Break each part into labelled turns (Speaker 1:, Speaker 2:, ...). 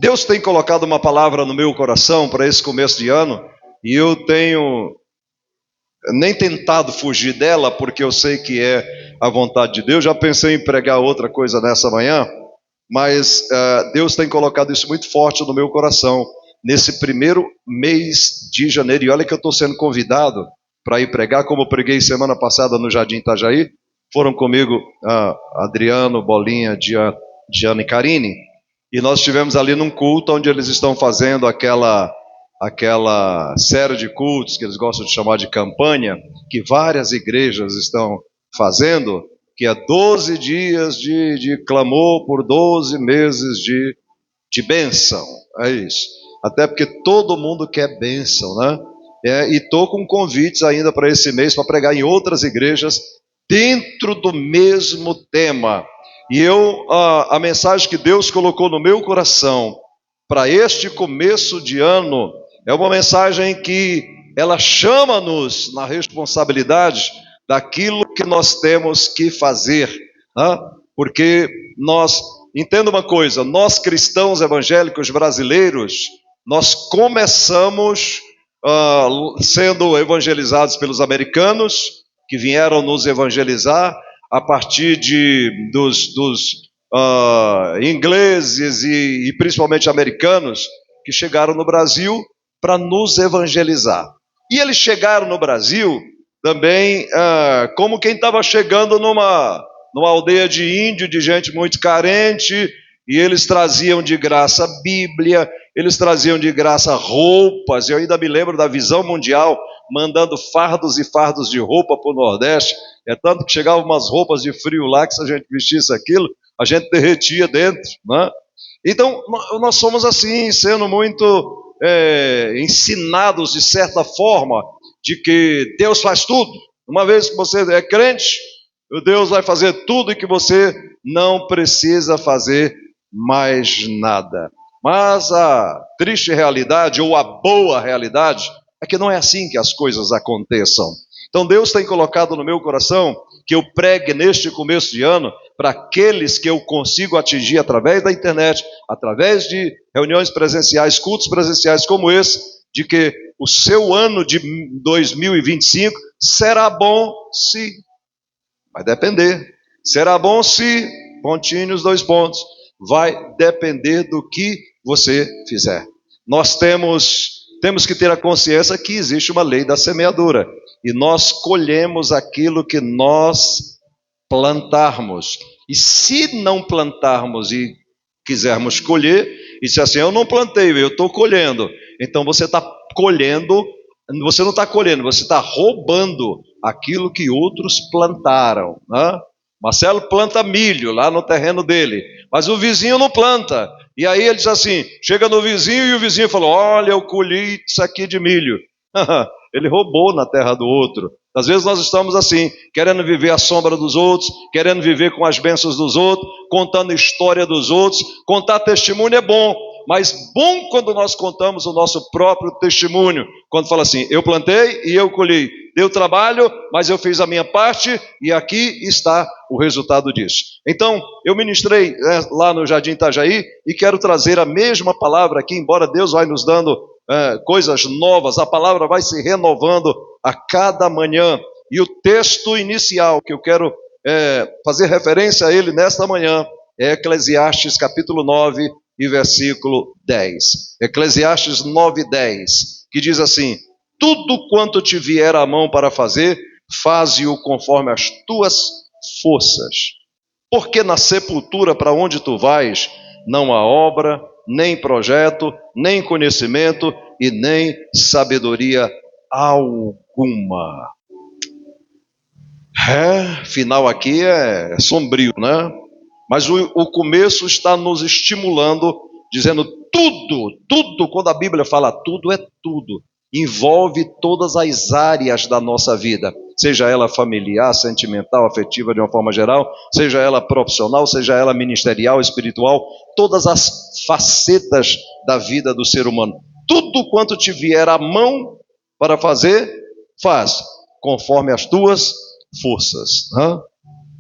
Speaker 1: Deus tem colocado uma palavra no meu coração para esse começo de ano, e eu tenho nem tentado fugir dela, porque eu sei que é a vontade de Deus. Já pensei em pregar outra coisa nessa manhã, mas Deus tem colocado isso muito forte no meu coração, nesse primeiro mês de janeiro. E olha que eu estou sendo convidado para ir pregar, como eu preguei semana passada no Jardim Itajaí. Foram comigo Adriano, Bolinha, Diana e Karine, e nós estivemos ali num culto onde eles estão fazendo aquela série de cultos que eles gostam de chamar de campanha, que várias igrejas estão fazendo, que é 12 dias de clamor por 12 meses de bênção. É isso. Até porque todo mundo quer bênção, né? E estou com convites ainda para esse mês, para pregar em outras igrejas, dentro do mesmo tema. E a mensagem que Deus colocou no meu coração para este começo de ano é uma mensagem que ela chama-nos na responsabilidade daquilo que nós temos que fazer, né? Porque entenda uma coisa, nós cristãos evangélicos brasileiros, nós começamos sendo evangelizados pelos americanos, que vieram nos evangelizar a partir dos ingleses e principalmente americanos, que chegaram no Brasil para nos evangelizar. E eles chegaram no Brasil também como quem estava chegando numa aldeia de índio, de gente muito carente, e eles traziam de graça a Bíblia, eles traziam de graça roupas. Eu ainda me lembro da Visão Mundial mandando fardos e fardos de roupa para o Nordeste. É tanto que chegavam umas roupas de frio lá, que se a gente vestisse aquilo, a gente derretia dentro, né? Então, nós somos assim, sendo muito ensinados de certa forma, de que Deus faz tudo. Uma vez que você é crente, Deus vai fazer tudo e que você não precisa fazer mais nada. Mas a triste realidade, ou a boa realidade, é que não é assim que as coisas aconteçam. Então Deus tem colocado no meu coração que eu pregue neste começo de ano para aqueles que eu consigo atingir através da internet, através de reuniões presenciais, cultos presenciais como esse, de que o seu ano de 2025 será bom se... Vai depender. Será bom se... Pontinhos, 2 pontos. Vai depender do que você fizer. Nós temos que ter a consciência que existe uma lei da semeadura. E nós colhemos aquilo que nós plantarmos. E se não plantarmos e quisermos colher, e se assim, eu não plantei, eu estou colhendo. Então você está colhendo, você não está colhendo, você está roubando aquilo que outros plantaram, né? Marcelo planta milho lá no terreno dele, mas o vizinho não planta. E aí ele diz assim, chega no vizinho e o vizinho falou, olha, eu colhi isso aqui de milho. Ele roubou na terra do outro. Às vezes nós estamos assim, querendo viver à sombra dos outros, querendo viver com as bênçãos dos outros, contando história dos outros. Contar testemunho é bom, mas bom quando nós contamos o nosso próprio testemunho. Quando fala assim, eu plantei e eu colhi. Deu trabalho, mas eu fiz a minha parte e aqui está o resultado disso. Então, eu ministrei lá no Jardim Itajaí e quero trazer a mesma palavra aqui, embora Deus vai nos dando coisas novas, a palavra vai se renovando a cada manhã. E o texto inicial que eu quero fazer referência a ele nesta manhã é Eclesiastes capítulo 9 e versículo 10. Eclesiastes 9:10, que diz assim, tudo quanto te vier à mão para fazer, faze-o conforme as tuas forças. Porque na sepultura para onde tu vais, não há obra, nem projeto, nem conhecimento e nem sabedoria alguma. Final aqui é sombrio, né? Mas o começo está nos estimulando, dizendo tudo, quando a Bíblia fala tudo, é tudo. Envolve todas as áreas da nossa vida, seja ela familiar, sentimental, afetiva de uma forma geral, seja ela profissional, seja ela ministerial, espiritual, todas as facetas da vida do ser humano. Tudo quanto te vier à mão para fazer, faz, conforme as tuas forças.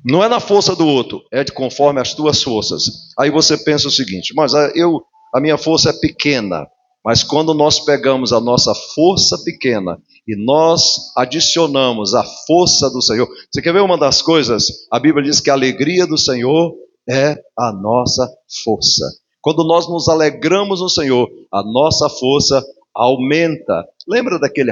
Speaker 1: Não é na força do outro, é de conforme as tuas forças. Aí você pensa o seguinte, mas a minha força é pequena. Mas quando nós pegamos a nossa força pequena e nós adicionamos a força do Senhor. Você quer ver uma das coisas? A Bíblia diz que a alegria do Senhor é a nossa força. Quando nós nos alegramos no Senhor, a nossa força aumenta. Lembra daquele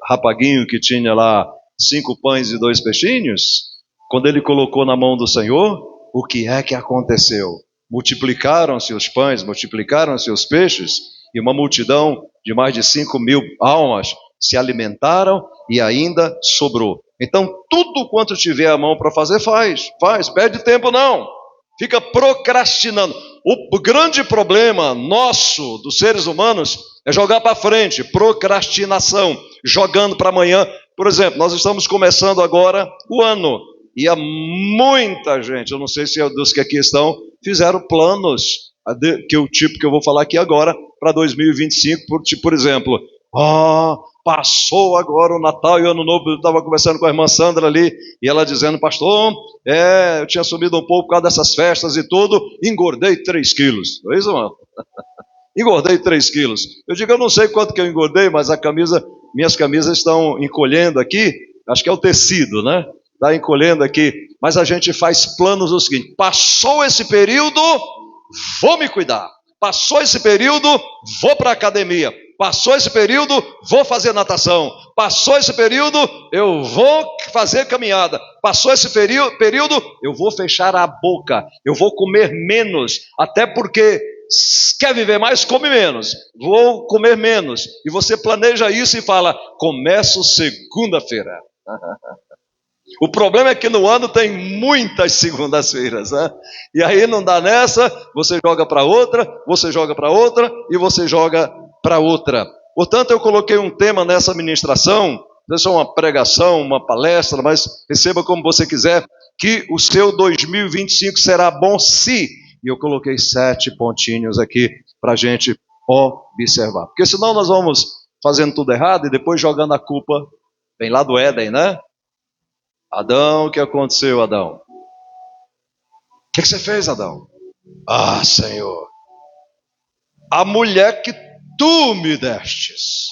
Speaker 1: rapaguinho que tinha lá 5 pães e 2 peixinhos? Quando ele colocou na mão do Senhor, o que é que aconteceu? Multiplicaram-se os pães, multiplicaram-se os peixes, e uma multidão de mais de 5.000 almas se alimentaram e ainda sobrou. Então, tudo quanto tiver a mão para fazer, faz, perde tempo não, fica procrastinando. O grande problema nosso, dos seres humanos, é jogar para frente, procrastinação, jogando para amanhã. Por exemplo, nós estamos começando agora o ano, e há muita gente, eu não sei se é dos que aqui estão, fizeram planos, que o tipo que eu vou falar aqui agora, para 2025, por exemplo, passou agora o Natal e o Ano Novo. Eu estava conversando com a irmã Sandra ali, e ela dizendo, pastor, eu tinha sumido um pouco por causa dessas festas e tudo, engordei 3 quilos, não é isso, mano? Engordei 3 quilos. Eu digo, eu não sei quanto que eu engordei, mas minhas camisas estão encolhendo aqui, acho que é o tecido, né? Está encolhendo aqui, mas a gente faz planos do seguinte, passou esse período, vou me cuidar. Passou esse período, vou para a academia. Passou esse período, vou fazer natação. Passou esse período, eu vou fazer caminhada. Passou esse período, eu vou fechar a boca. Eu vou comer menos. Até porque quer viver mais, come menos. Vou comer menos. E você planeja isso e fala, começo segunda-feira. O problema é que no ano tem muitas segundas-feiras, né? E aí não dá nessa, você joga para outra, você joga para outra e você joga para outra. Portanto, eu coloquei um tema nessa ministração, não é uma pregação, uma palestra, mas receba como você quiser, que o seu 2025 será bom se, e eu coloquei 7 pontinhos aqui para a gente observar. Porque senão nós vamos fazendo tudo errado e depois jogando a culpa, vem lá do Éden, né? Adão, o que aconteceu, Adão? O que você fez, Adão? Senhor, a mulher que tu me destes.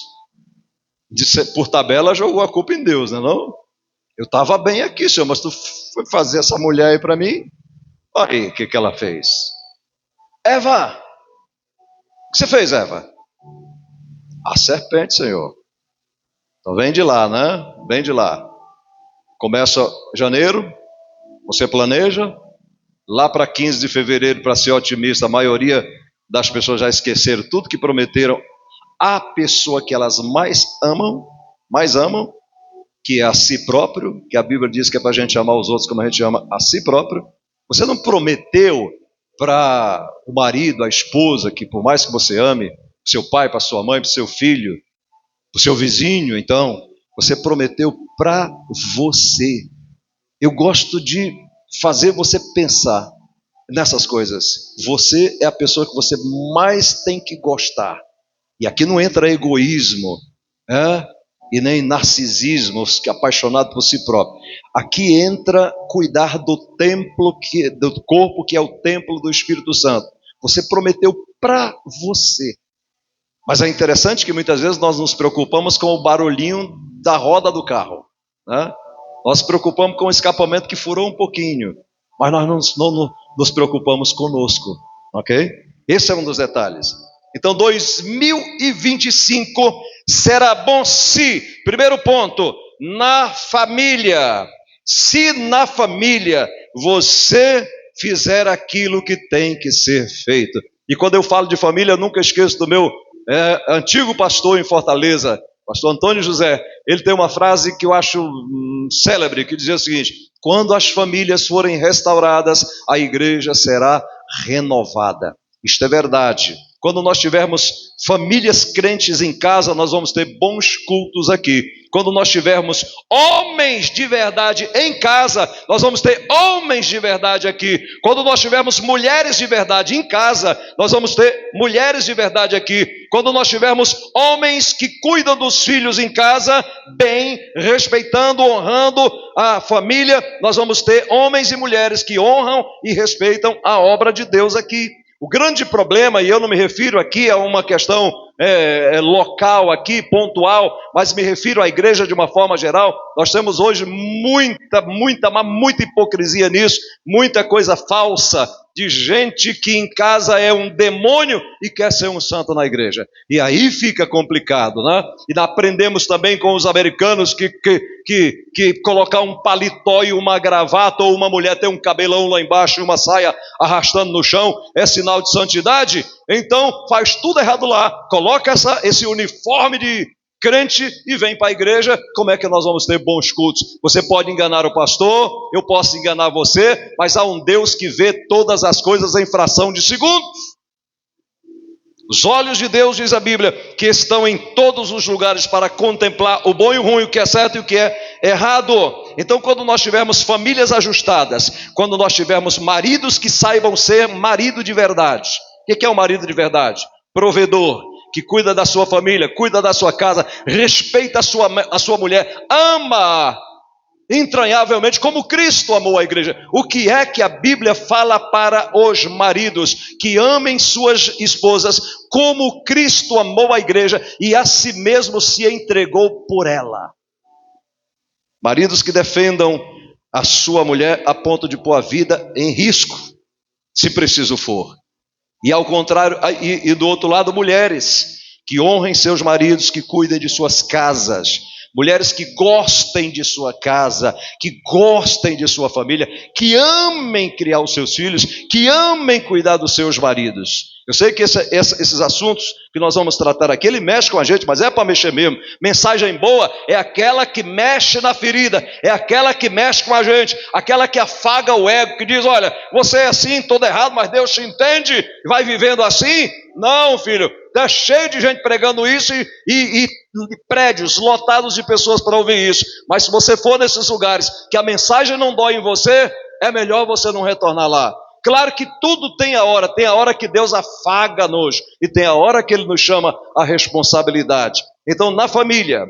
Speaker 1: Por tabela jogou a culpa em Deus, não? Eu estava bem aqui, Senhor, mas tu foi fazer essa mulher aí para mim? Olha aí o que ela fez. Eva, o que você fez, Eva? A serpente, Senhor. Então vem de lá, né? Vem de lá. Começa janeiro, você planeja, lá para 15 de fevereiro, para ser otimista, a maioria das pessoas já esqueceram tudo que prometeram à pessoa que elas mais amam, que é a si próprio, que a Bíblia diz que é para a gente amar os outros como a gente ama a si próprio. Você não prometeu para o marido, a esposa, que por mais que você ame, para seu pai, para sua mãe, para seu filho, para o seu vizinho, então, você prometeu para você. Eu gosto de fazer você pensar nessas coisas. Você é a pessoa que você mais tem que gostar. E aqui não entra egoísmo, e nem narcisismo, que é apaixonado por si próprio. Aqui entra cuidar do templo, do corpo, que é o templo do Espírito Santo. Você prometeu para você. Mas é interessante que muitas vezes nós nos preocupamos com o barulhinho da roda do carro, né? Nós nos preocupamos com o escapamento que furou um pouquinho, mas nós não nos preocupamos conosco, ok? Esse é um dos detalhes. Então 2025 será bom se, primeiro ponto, na família, se na família você fizer aquilo que tem que ser feito. E quando eu falo de família, eu nunca esqueço do meu antigo pastor em Fortaleza, pastor Antônio José. Ele tem uma frase que eu acho célebre, que dizia o seguinte: quando as famílias forem restauradas, a igreja será renovada. Isto é verdade. Quando nós tivermos famílias crentes em casa, nós vamos ter bons cultos aqui. Quando nós tivermos homens de verdade em casa, nós vamos ter homens de verdade aqui. Quando nós tivermos mulheres de verdade em casa, nós vamos ter mulheres de verdade aqui. Quando nós tivermos homens que cuidam dos filhos em casa, bem, respeitando, honrando a família, nós vamos ter homens e mulheres que honram e respeitam a obra de Deus aqui. O grande problema, e eu não me refiro aqui a uma questão local aqui, pontual, mas me refiro à igreja de uma forma geral, nós temos hoje muita hipocrisia nisso, muita coisa falsa, de gente que em casa é um demônio e quer ser um santo na igreja. E aí fica complicado, né? E aprendemos também com os americanos que colocar um paletó e uma gravata, ou uma mulher ter um cabelão lá embaixo e uma saia arrastando no chão, é sinal de santidade. Então faz tudo errado lá, coloca esse uniforme de crente e vem para a igreja. Como é que nós vamos ter bons cultos? Você pode enganar o pastor, eu posso enganar você, mas há um Deus que vê todas as coisas em fração de segundos. Os olhos de Deus, diz a Bíblia, que estão em todos os lugares para contemplar o bom e o ruim, o que é certo e o que é errado. Então, quando nós tivermos famílias ajustadas, quando nós tivermos maridos que saibam ser marido de verdade. O que é um marido de verdade? Provedor, que cuida da sua família, cuida da sua casa, respeita a sua mulher, ama entranhavelmente, como Cristo amou a igreja. O que é que a Bíblia fala para os maridos? Que amem suas esposas como Cristo amou a igreja e a si mesmo se entregou por ela. Maridos que defendam a sua mulher a ponto de pôr a vida em risco, se preciso for. E ao contrário, e do outro lado, mulheres que honrem seus maridos, que cuidem de suas casas. Mulheres que gostem de sua casa, que gostem de sua família, que amem criar os seus filhos, que amem cuidar dos seus maridos. Eu sei que esses assuntos que nós vamos tratar aqui, ele mexe com a gente, mas é para mexer mesmo. Mensagem boa é aquela que mexe na ferida, é aquela que mexe com a gente, aquela que afaga o ego, que diz, olha, você é assim, todo errado, mas Deus te entende, vai vivendo assim. Não, filho, está cheio de gente pregando isso e prédios lotados de pessoas para ouvir isso. Mas se você for nesses lugares que a mensagem não dói em você, é melhor você não retornar lá. Claro que tudo tem a hora que Deus afaga-nos e tem a hora que Ele nos chama à responsabilidade. Então, na família,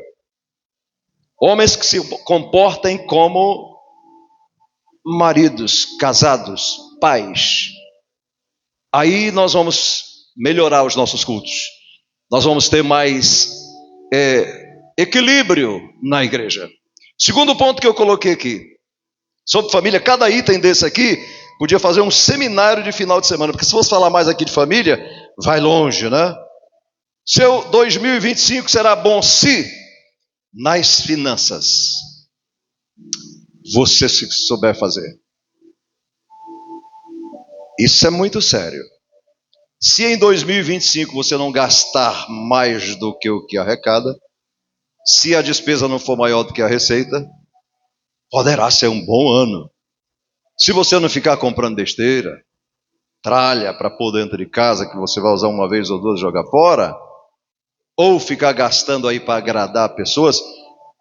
Speaker 1: homens que se comportem como maridos, casados, pais. Aí nós vamos melhorar os nossos cultos. Nós vamos ter mais equilíbrio na igreja. Segundo ponto que eu coloquei aqui, sobre família, cada item desse aqui, podia fazer um seminário de final de semana, porque se fosse falar mais aqui de família, vai longe, né? Seu 2025 será bom se, nas finanças, você se souber fazer. Isso é muito sério. Se em 2025 você não gastar mais do que o que arrecada, se a despesa não for maior do que a receita, poderá ser um bom ano. Se você não ficar comprando besteira, tralha para pôr dentro de casa, que você vai usar uma vez ou duas e jogar fora, ou ficar gastando aí para agradar pessoas,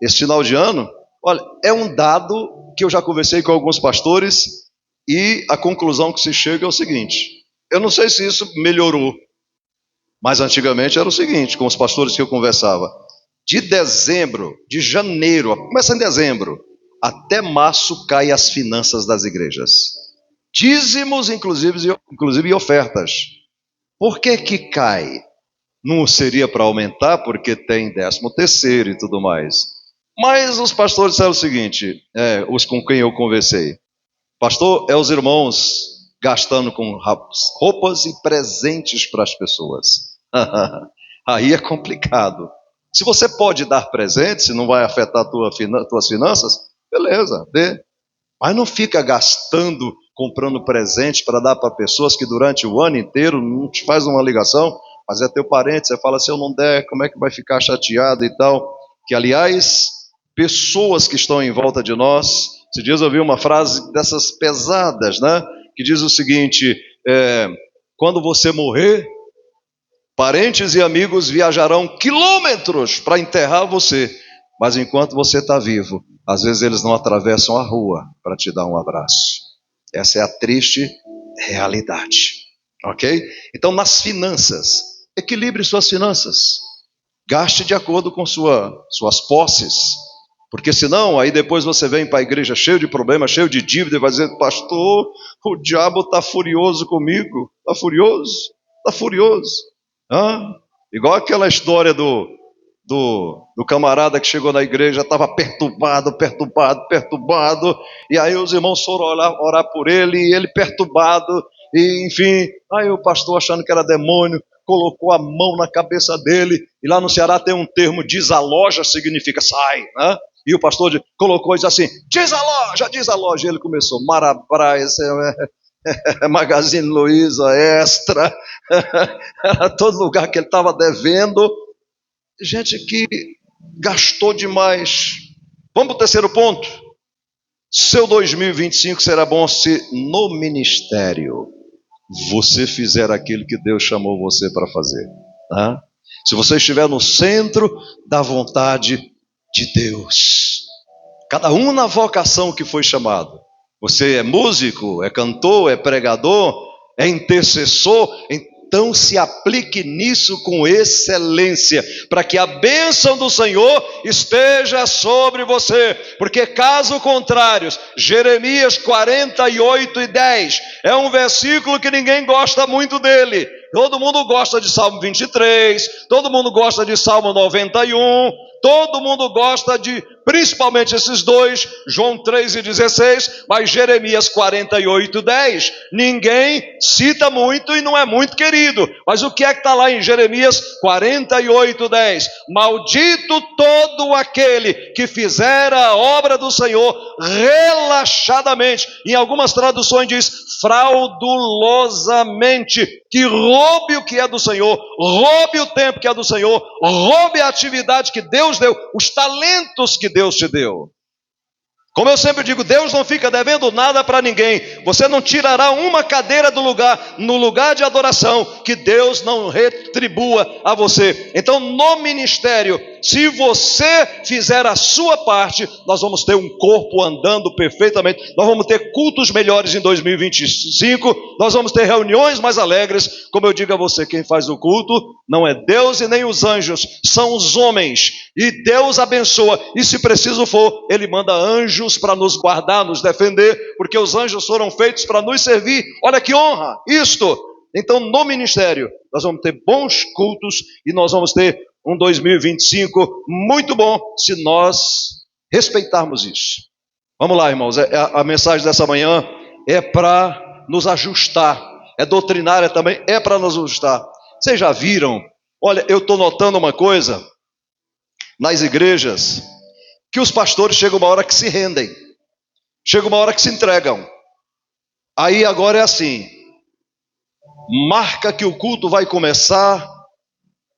Speaker 1: esse final de ano, olha, é um dado que eu já conversei com alguns pastores e a conclusão que se chega é o seguinte, eu não sei se isso melhorou, mas antigamente era o seguinte, com os pastores que eu conversava, de janeiro, começa em dezembro, até março cai as finanças das igrejas. Dízimos, inclusive e ofertas. Por que cai? Não seria para aumentar, porque tem 13º e tudo mais. Mas os pastores disseram o seguinte, os com quem eu conversei. Pastor, os irmãos gastando com roupas e presentes para as pessoas. Aí é complicado. Se você pode dar presentes, se não vai afetar tuas finanças, beleza, dê. Mas não fica gastando, comprando presente para dar para pessoas que durante o ano inteiro não te faz uma ligação, mas é teu parente, você fala, se eu não der, como é que vai ficar chateado e tal? Que, aliás, pessoas que estão em volta de nós, esses dias eu ouvi uma frase dessas pesadas, né? Que diz o seguinte, quando você morrer, parentes e amigos viajarão quilômetros para enterrar você, mas enquanto você está vivo, às vezes eles não atravessam a rua para te dar um abraço. Essa é a triste realidade, ok? Então, nas finanças, equilibre suas finanças, gaste de acordo com suas posses, porque senão, aí depois você vem para a igreja cheio de problemas, cheio de dívida, e vai dizer: pastor, o diabo está furioso comigo, está furioso. Igual aquela história do camarada que chegou na igreja, estava perturbado, e aí os irmãos foram orar por ele, e ele perturbado, e enfim, aí o pastor, achando que era demônio, colocou a mão na cabeça dele, e lá no Ceará tem um termo: desaloja, significa sai, né? E o pastor colocou e disse assim: desaloja, e ele começou: Marabras, Magazine Luiza, Extra, era todo lugar que ele estava devendo, gente que gastou demais. Vamos para o terceiro ponto. Seu 2025 será bom se no ministério você fizer aquilo que Deus chamou você para fazer, tá? Se você estiver no centro da vontade de Deus, cada um na vocação que foi chamado. Você é músico, é cantor, é pregador, é intercessor, então se aplique nisso com excelência, para que a bênção do Senhor esteja sobre você, porque caso contrário, Jeremias 48:10, é um versículo que ninguém gosta muito dele. Todo mundo gosta de Salmo 23, todo mundo gosta de Salmo 91, todo mundo gosta de, principalmente esses dois, João 3:16, mas Jeremias 48:10, ninguém cita muito e não é muito querido. Mas o que é que está lá em Jeremias 48:10? Maldito todo aquele que fizer a obra do Senhor relaxadamente. Em algumas traduções diz fraudulosamente, que roube o que é do Senhor, roube o tempo que é do Senhor, roube a atividade que Deus deu, os talentos que Deus te deu. Como eu sempre digo, Deus não fica devendo nada para ninguém. Você não tirará uma cadeira do lugar, no lugar de adoração, que Deus não retribua a você. Então, no ministério, se você fizer a sua parte, nós vamos ter um corpo andando perfeitamente, nós vamos ter cultos melhores em 2025, nós vamos ter reuniões mais alegres. Como eu digo a você, quem faz o culto não é Deus e nem os anjos, são os homens, e Deus abençoa, e se preciso for, Ele manda anjos para nos guardar, nos defender, porque os anjos foram feitos para nos servir. Olha que honra isto! Então, no ministério, nós vamos ter bons cultos e nós vamos ter um 2025 muito bom, se nós respeitarmos isso. Vamos lá, irmãos, a mensagem dessa manhã é para nos ajustar, é doutrinária também, é para nos ajustar. Vocês já viram? Olha, eu estou notando uma coisa nas igrejas, que os pastores chegam uma hora que se rendem, chega uma hora que se entregam. Aí agora é assim: marca que o culto vai começar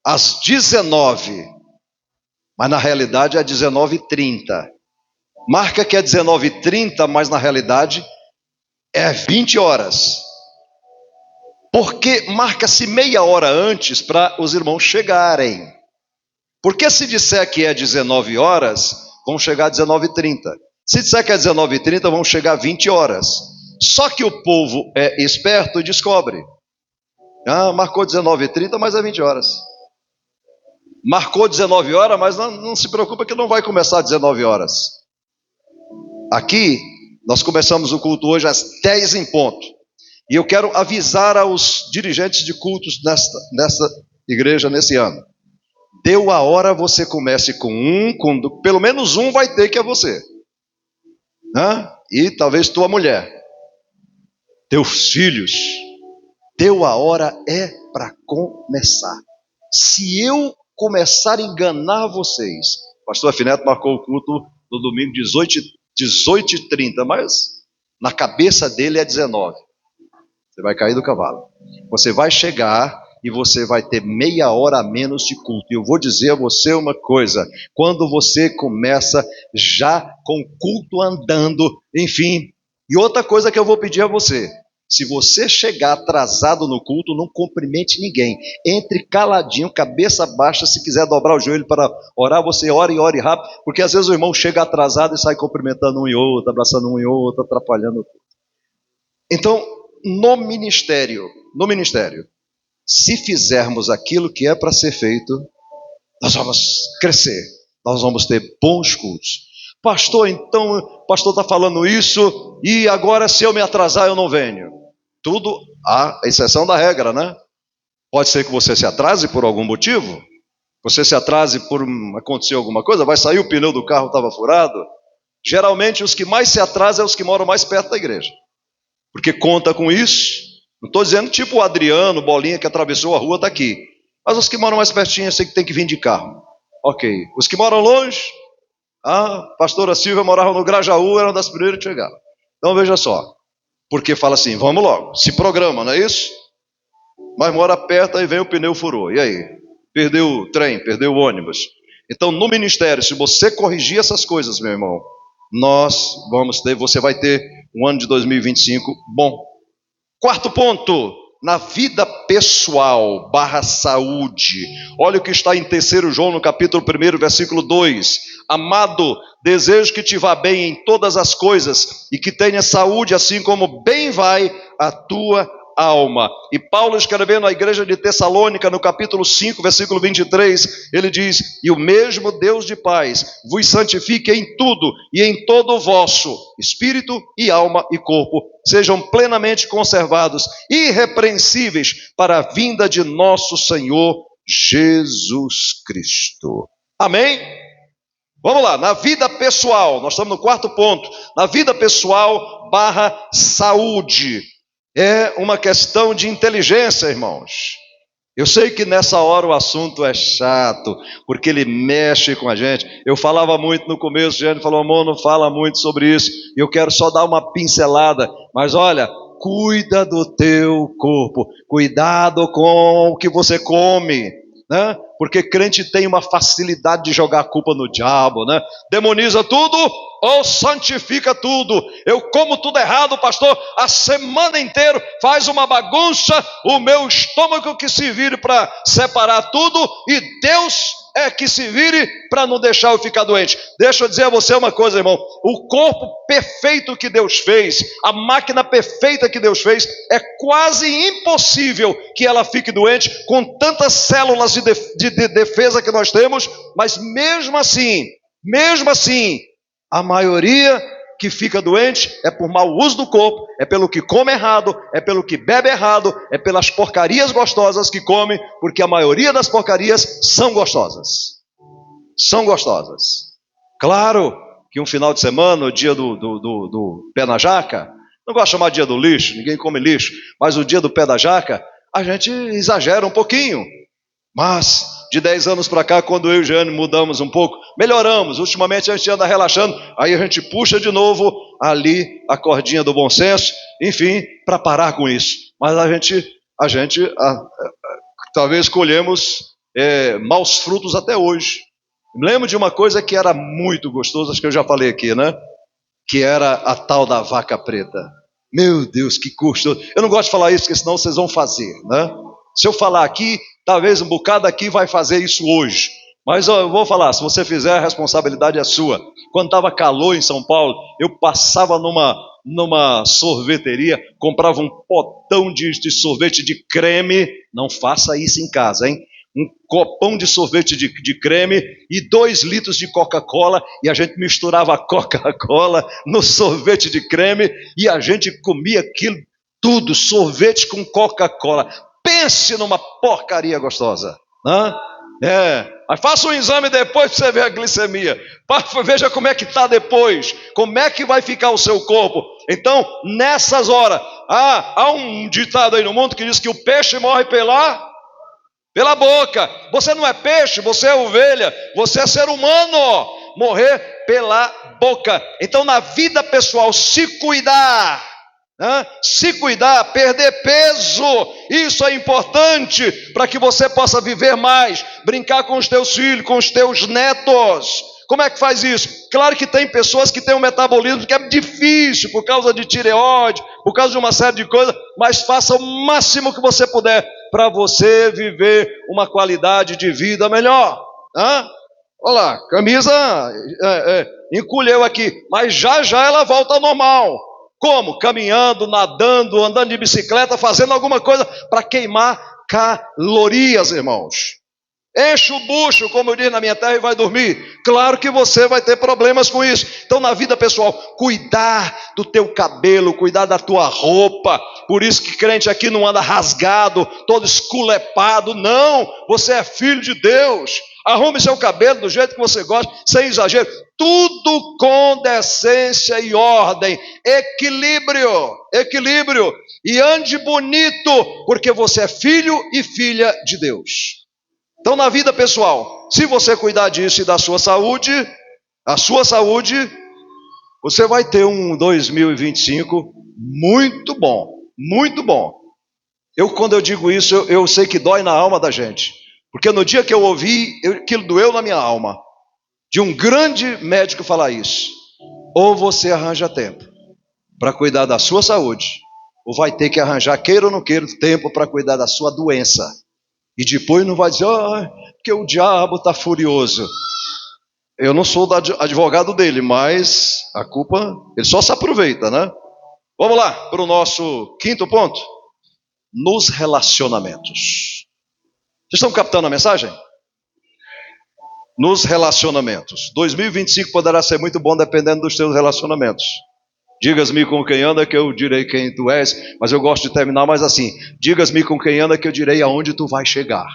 Speaker 1: às 19, mas na realidade é 19h30. Marca que é 19h30, mas na realidade é 20 horas. Porque marca-se meia hora antes para os irmãos chegarem. Porque se disser que é 19 horas, vão chegar às 19h30. Se disser que é 19h30, vão chegar às 20 horas. Só que o povo é esperto e descobre. Marcou 19h30, mas é 20 horas. Marcou 19 horas, mas não se preocupa que não vai começar às 19 horas. Aqui, nós começamos o culto hoje às 10 em ponto. E eu quero avisar aos dirigentes de cultos nesta igreja nesse ano. Deu a hora, você comece com pelo menos um vai ter, que é você. E talvez tua mulher, teus filhos. Deu a hora, é para começar. Se eu começar a enganar vocês, o pastor Afineto marcou o culto no domingo 18h30, mas na cabeça dele é 19. Você vai cair do cavalo. Você vai chegar e você vai ter meia hora a menos de culto. E eu vou dizer a você uma coisa: quando você começa já com o culto andando, enfim. E outra coisa que eu vou pedir a você: Se você chegar atrasado no culto, não cumprimente ninguém. Entre caladinho, cabeça baixa. Se quiser dobrar o joelho para orar, você ore e ore rápido. Porque às vezes o irmão chega atrasado e sai cumprimentando um e outro, abraçando um e outro, atrapalhando. Então, no ministério, se fizermos aquilo que é para ser feito, nós vamos crescer. Nós vamos ter bons cultos. Pastor, então, o pastor está falando isso e agora se eu me atrasar eu não venho. Tudo há exceção da regra, né? Pode ser que você se atrase por algum motivo. Você se atrase por acontecer alguma coisa, vai sair o pneu do carro, estava furado. Geralmente os que mais se atrasam são os que moram mais perto da igreja. Porque conta com isso. Não estou dizendo tipo o Adriano, Bolinha, que atravessou a rua, está aqui. Mas os que moram mais pertinho, eu sei que tem que vir de carro. Ok. Os que moram longe, a pastora Silvia morava no Grajaú, era uma das primeiras que chegaram. Então veja só, porque fala assim, vamos logo, se programa, não é isso? Mas mora perto, aí vem o pneu furou, e aí? Perdeu o trem, perdeu o ônibus. Então no ministério, se você corrigir essas coisas, meu irmão, você vai ter um ano de 2025 bom. Quarto ponto, na vida pessoal / saúde. Olha o que está em 3 João, no capítulo 1, versículo 2. Amado, desejo que te vá bem em todas as coisas e que tenha saúde, assim como bem vai a tua alma. E Paulo, escrevendo à igreja de Tessalônica, no capítulo 5, versículo 23, ele diz: e o mesmo Deus de paz vos santifique em tudo e em todo o vosso espírito e alma e corpo sejam plenamente conservados, irrepreensíveis para a vinda de nosso Senhor Jesus Cristo. Amém? Vamos lá, na vida pessoal, nós estamos no quarto ponto, na vida pessoal / saúde. É uma questão de inteligência, irmãos. Eu sei que nessa hora o assunto é chato, porque ele mexe com a gente. Eu falava muito no começo, a gente falou, amor, não fala muito sobre isso. Eu quero só dar uma pincelada, mas olha, cuida do teu corpo, cuidado com o que você come, né? Porque crente tem uma facilidade de jogar a culpa no diabo, né? Demoniza tudo ou santifica tudo. Eu como tudo errado, pastor, a semana inteira, faz uma bagunça, o meu estômago que se vire para separar tudo e Deus é que se vire para não deixar eu ficar doente. Deixa eu dizer a você uma coisa, irmão, o corpo perfeito que Deus fez, a máquina perfeita que Deus fez, é quase impossível que ela fique doente com tantas células de defesa que nós temos, mas mesmo assim, a maioria que fica doente é por mau uso do corpo, é pelo que come errado, é pelo que bebe errado, é pelas porcarias gostosas que come, porque a maioria das porcarias são gostosas. São gostosas. Claro que um final de semana, o dia do pé na jaca, não gosto de chamar dia do lixo, ninguém come lixo, mas o dia do pé da jaca, a gente exagera um pouquinho. Mas de 10 anos para cá, quando eu e o Jeane mudamos um pouco, melhoramos. Ultimamente a gente anda relaxando, aí a gente puxa de novo ali a cordinha do bom senso, enfim, para parar com isso. Mas a gente talvez colhemos maus frutos até hoje. Me lembro de uma coisa que era muito gostosa, acho que eu já falei aqui, né? Que era a tal da vaca preta. Meu Deus, que gostoso. Eu não gosto de falar isso, porque senão vocês vão fazer, né? Se eu falar aqui, talvez um bocado aqui vai fazer isso hoje. Mas eu vou falar, se você fizer, a responsabilidade é sua. Quando estava calor em São Paulo, eu passava numa sorveteria, comprava um potão de sorvete de creme. Não faça isso em casa, hein? Um copão de sorvete de creme e 2 litros de Coca-Cola, e a gente misturava a Coca-Cola no sorvete de creme, e a gente comia aquilo tudo, sorvete com Coca-Cola. Pense numa porcaria gostosa, né? Mas faça um exame depois para você ver a glicemia. Veja como é que está depois, como é que vai ficar o seu corpo. Então, nessas horas, há um ditado aí no mundo que diz que o peixe morre pela boca. Você não é peixe, você é ovelha, você é ser humano. Morrer pela boca. Então, na vida pessoal, se cuidar, perder peso, isso é importante para que você possa viver mais, brincar com os teus filhos, com os teus netos. Como é que faz isso? Claro que tem pessoas que têm um metabolismo que é difícil por causa de tireoide, por causa de uma série de coisas, mas faça o máximo que você puder para você viver uma qualidade de vida melhor. Olha lá, camisa encolheu aqui, mas já já ela volta ao normal. Como? Caminhando, nadando, andando de bicicleta, fazendo alguma coisa para queimar calorias, irmãos. Enche o bucho, como eu disse na minha terra, e vai dormir. Claro que você vai ter problemas com isso. Então, na vida pessoal, cuidar do teu cabelo, cuidar da tua roupa. Por isso que crente aqui não anda rasgado, todo esculepado. Não, você é filho de Deus. Arrume seu cabelo do jeito que você gosta, sem exagero. Tudo com decência e ordem. Equilíbrio. E ande bonito, porque você é filho e filha de Deus. Então, na vida pessoal, se você cuidar disso e da sua saúde, você vai ter um 2025 muito bom, muito bom. Quando eu digo isso, eu sei que dói na alma da gente, porque no dia que eu ouvi, aquilo doeu na minha alma, de um grande médico falar isso. Ou você arranja tempo para cuidar da sua saúde, ou vai ter que arranjar, queira ou não queira, tempo para cuidar da sua doença. E depois não vai dizer, porque o diabo está furioso. Eu não sou advogado dele, mas a culpa, ele só se aproveita, né? Vamos lá para o nosso quinto ponto. Nos relacionamentos. Vocês estão captando a mensagem? Nos relacionamentos. 2025 poderá ser muito bom dependendo dos teus relacionamentos. Digas-me com quem anda que eu direi quem tu és, mas eu gosto de terminar mais assim. Digas-me com quem anda que eu direi aonde tu vais chegar.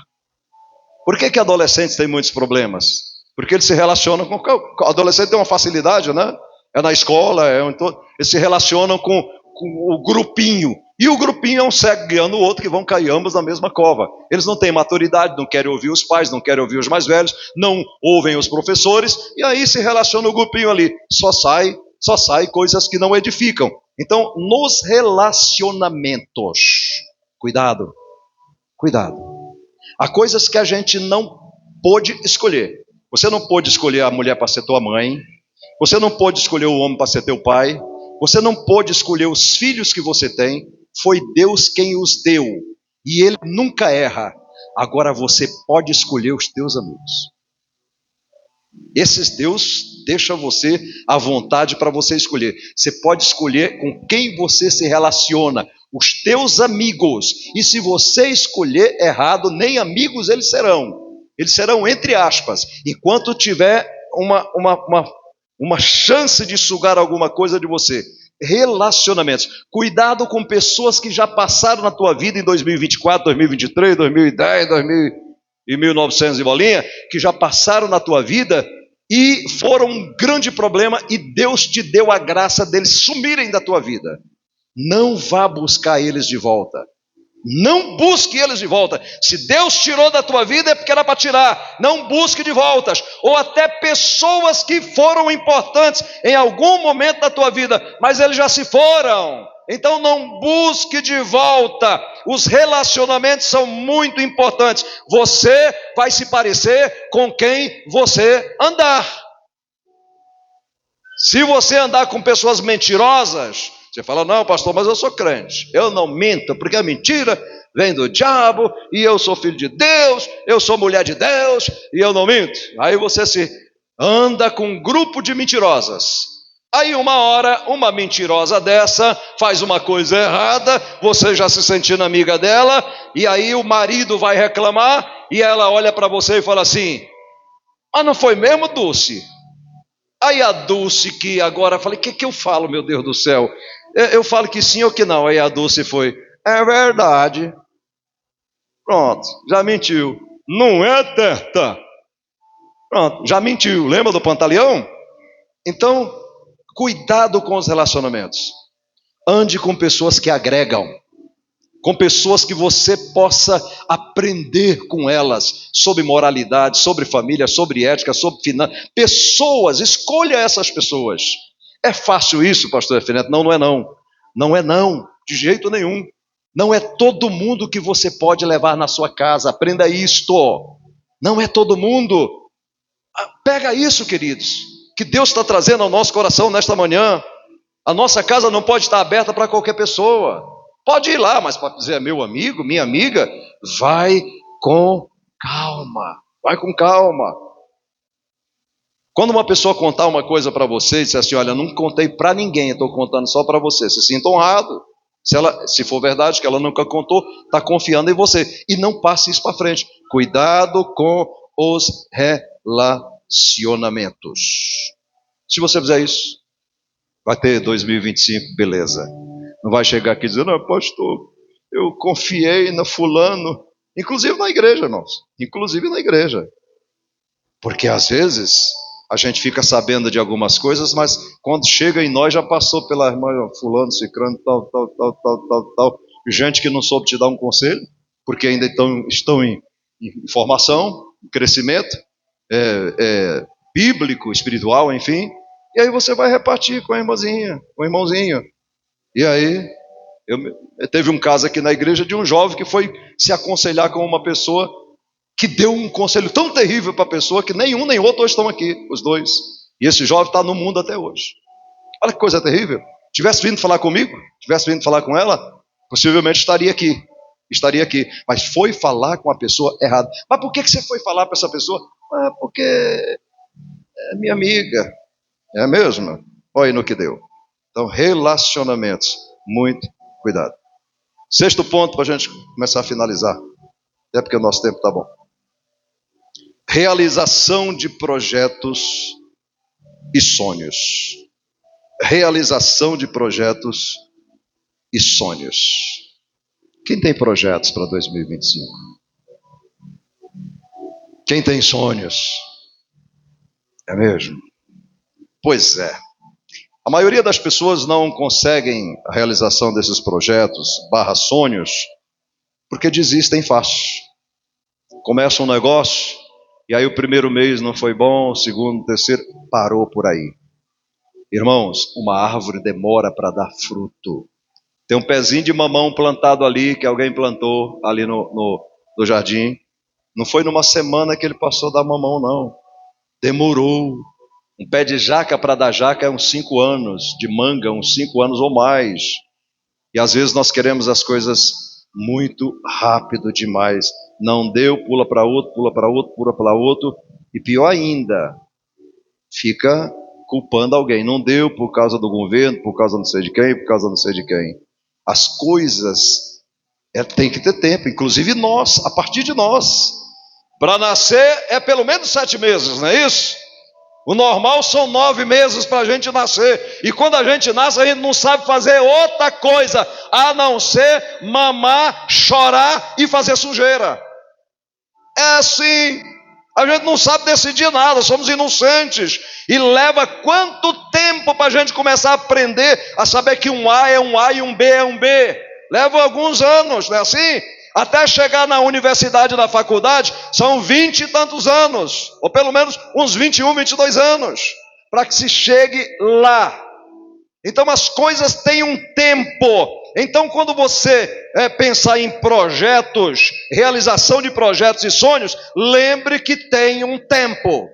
Speaker 1: Por que adolescentes têm muitos problemas? Porque eles se relacionam com... O adolescente tem uma facilidade, né? É na escola, eles se relacionam com o grupinho. E o grupinho é um cego guiando o outro que vão cair ambos na mesma cova. Eles não têm maturidade, não querem ouvir os pais, não querem ouvir os mais velhos, não ouvem os professores, e aí se relaciona o grupinho ali. Só sai coisas que não edificam. Então, nos relacionamentos, cuidado. Há coisas que a gente não pôde escolher. Você não pôde escolher a mulher para ser tua mãe, você não pôde escolher o homem para ser teu pai, você não pôde escolher os filhos que você tem, foi Deus quem os deu, e Ele nunca erra. Agora você pode escolher os teus amigos. Esses Deus deixa você à vontade para você escolher. Você pode escolher com quem você se relaciona, os teus amigos. E se você escolher errado, nem amigos eles serão. Eles serão entre aspas, enquanto tiver uma chance de sugar alguma coisa de você. Relacionamentos. Cuidado com pessoas que já passaram na tua vida em 2024, 2023, 2010, 1900 e bolinha, que já passaram na tua vida e foram um grande problema e Deus te deu a graça deles sumirem da tua vida. Não vá buscar eles de volta. Não busque eles de volta. Se Deus tirou da tua vida é porque era para tirar. Não busque de voltas. Ou até pessoas que foram importantes em algum momento da tua vida, mas eles já se foram. Então não busque de volta. Os relacionamentos são muito importantes. Você vai se parecer com quem você andar. Se você andar com pessoas mentirosas, você fala, não pastor, mas eu sou crente, eu não minto, porque a mentira vem do diabo, e eu sou filho de Deus, eu sou mulher de Deus, e eu não minto. Aí você se anda com um grupo de mentirosas. Aí uma hora, uma mentirosa dessa faz uma coisa errada, você já se sentindo amiga dela, e aí o marido vai reclamar, e ela olha para você e fala assim, mas não foi mesmo, Dulce? Aí a Dulce que agora, falei, o que eu falo, meu Deus do céu? Eu falo que sim ou que não. Aí a Dulce foi, é verdade. Pronto, já mentiu. Não é, Teta? Pronto, já mentiu. Lembra do Pantaleão? Então, cuidado com os relacionamentos. Ande com pessoas que agregam. Com pessoas que você possa aprender com elas sobre moralidade, sobre família, sobre ética, sobre finanças. Pessoas, escolha essas pessoas. É fácil isso, pastor Efineto? Não, não é não. Não é não, de jeito nenhum. Não é todo mundo que você pode levar na sua casa. Aprenda isto. Não é todo mundo. Pega isso, queridos, que Deus está trazendo ao nosso coração nesta manhã. A nossa casa não pode estar aberta para qualquer pessoa. Pode ir lá, mas para dizer meu amigo, minha amiga, vai com calma. Vai com calma. Quando uma pessoa contar uma coisa para você e dizer assim, olha, não contei para ninguém, estou contando só para você, se sinta honrado. Se for verdade que ela nunca contou, está confiando em você. E não passe isso para frente. Cuidado com os relacionamentos. Se você fizer isso, vai ter 2025, beleza. Não vai chegar aqui dizendo, pastor, eu confiei na fulano. Inclusive na igreja, irmãos. Inclusive na igreja. Porque às vezes a gente fica sabendo de algumas coisas, mas quando chega em nós já passou pela irmã fulano, cicrano, tal. Gente que não soube te dar um conselho, porque ainda estão em formação, em crescimento bíblico, espiritual, enfim. E aí você vai repartir com a irmãzinha, com o irmãozinho. E aí, teve um caso aqui na igreja de um jovem que foi se aconselhar com uma pessoa que deu um conselho tão terrível para a pessoa que nenhum nem outro hoje estão aqui, os dois. E esse jovem está no mundo até hoje. Olha que coisa terrível. Tivesse vindo falar comigo, tivesse vindo falar com ela, possivelmente estaria aqui. Mas foi falar com a pessoa errada. Mas por que você foi falar para essa pessoa? Porque é minha amiga. É mesmo? Olha no que deu. Então, relacionamentos. Muito cuidado. 6º ponto para a gente começar a finalizar. Até porque o nosso tempo está bom. Realização de projetos e sonhos. Realização de projetos e sonhos. Quem tem projetos para 2025? Quem tem sonhos? É mesmo? Pois é. A maioria das pessoas não conseguem a realização desses projetos, sonhos, porque desistem fácil. Começa um negócio, e aí o primeiro mês não foi bom, o segundo, o terceiro, parou por aí. Irmãos, uma árvore demora para dar fruto. Tem um pezinho de mamão plantado ali, que alguém plantou ali no jardim. Não foi numa semana que ele passou a dar mamão, não. Demorou. Um pé de jaca para dar jaca é uns 5 anos, de manga uns 5 anos ou mais. E às vezes nós queremos as coisas muito rápido demais. Não deu, pula para outro, pula para outro. E pior ainda, fica culpando alguém. Não deu por causa do governo, por causa não sei de quem, por causa não sei de quem. As coisas tem que ter tempo, inclusive nós, a partir de nós. Para nascer é pelo menos 7 meses, não é isso? O normal são 9 meses para a gente nascer. E quando a gente nasce, a gente não sabe fazer outra coisa a não ser mamar, chorar e fazer sujeira. É assim. A gente não sabe decidir nada, somos inocentes. E leva quanto tempo para a gente começar a aprender a saber que um A é um A e um B é um B? Leva alguns anos, não é assim? Até chegar na universidade, na faculdade, são 20 e tantos anos, ou pelo menos uns 21, 22 anos, para que se chegue lá. Então as coisas têm um tempo. Então quando você pensar em projetos, realização de projetos e sonhos, lembre que tem um tempo.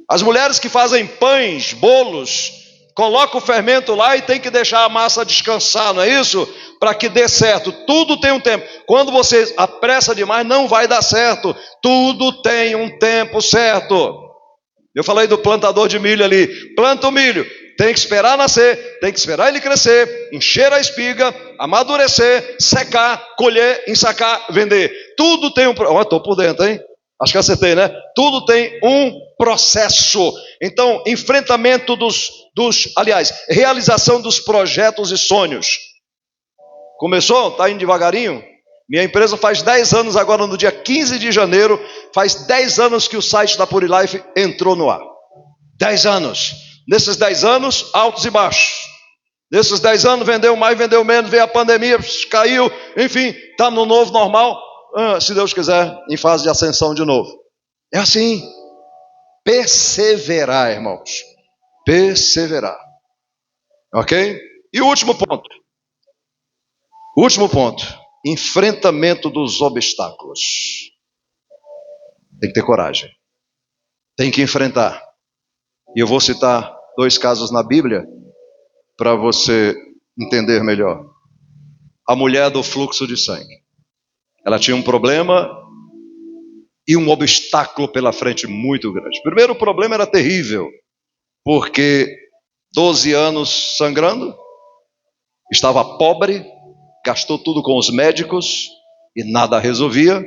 Speaker 1: As mulheres que fazem pães, bolos, colocam o fermento lá e tem que deixar a massa descansar, não é isso? Para que dê certo, tudo tem um tempo. Quando você apressa demais, não vai dar certo. Tudo tem um tempo certo. Eu falei do plantador de milho ali. Planta o milho, tem que esperar nascer, tem que esperar ele crescer, encher a espiga, amadurecer, secar, colher, ensacar, vender. Tudo tem um... Estou por dentro, hein? Acho que acertei, né? Tudo tem um processo. Então, enfrentamento aliás, realização dos projetos e sonhos. Começou? Está indo devagarinho? Minha empresa faz 10 anos agora, no dia 15 de janeiro, faz 10 anos que o site da Purilife entrou no ar. 10 anos. Nesses 10 anos, altos e baixos. Nesses 10 anos, vendeu mais, vendeu menos, veio a pandemia, caiu, enfim, está no novo normal. Se Deus quiser, em fase de ascensão de novo. É assim. Perseverar, irmãos. Perseverar. Ok? E o último ponto. Enfrentamento dos obstáculos. Tem que ter coragem. Tem que enfrentar. E eu vou citar 2 casos na Bíblia para você entender melhor. A mulher do fluxo de sangue. Ela tinha um problema e um obstáculo pela frente muito grande. Primeiro, o problema era terrível, porque 12 anos sangrando, estava pobre, gastou tudo com os médicos e nada resolvia.